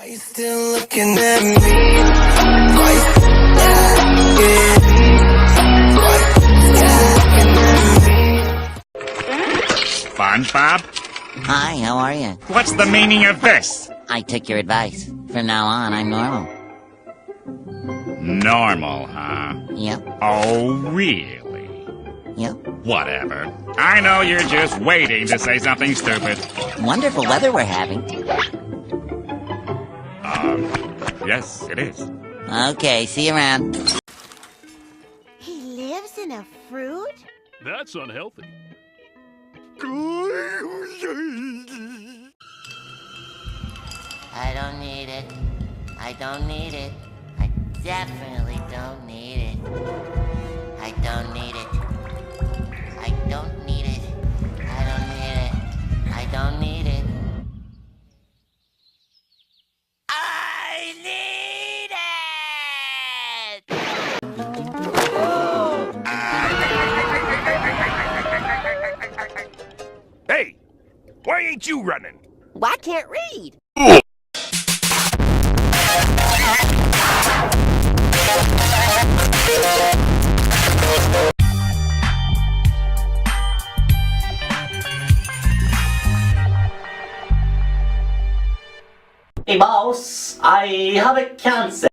Are you still looking at me? Are you still looking at me? SpongeBob? Hi, how are you? What's the meaning of this? I took your advice. From now on, I'm normal. Normal, huh? Yep, Oh, really? yep. Whatever. I know you're just waiting to say something stupid. Wonderful weather we're having. Yes, it is. Okay, see you around. He lives in a fruit? That's unhealthy. I don't need it. I don't need it. I definitely don't need it. I don't need it. I don't need it. I don't need it. I don't need it. I need it! Hey, why ain't you running? Well, I can't read. Hey boss, I have a cancer.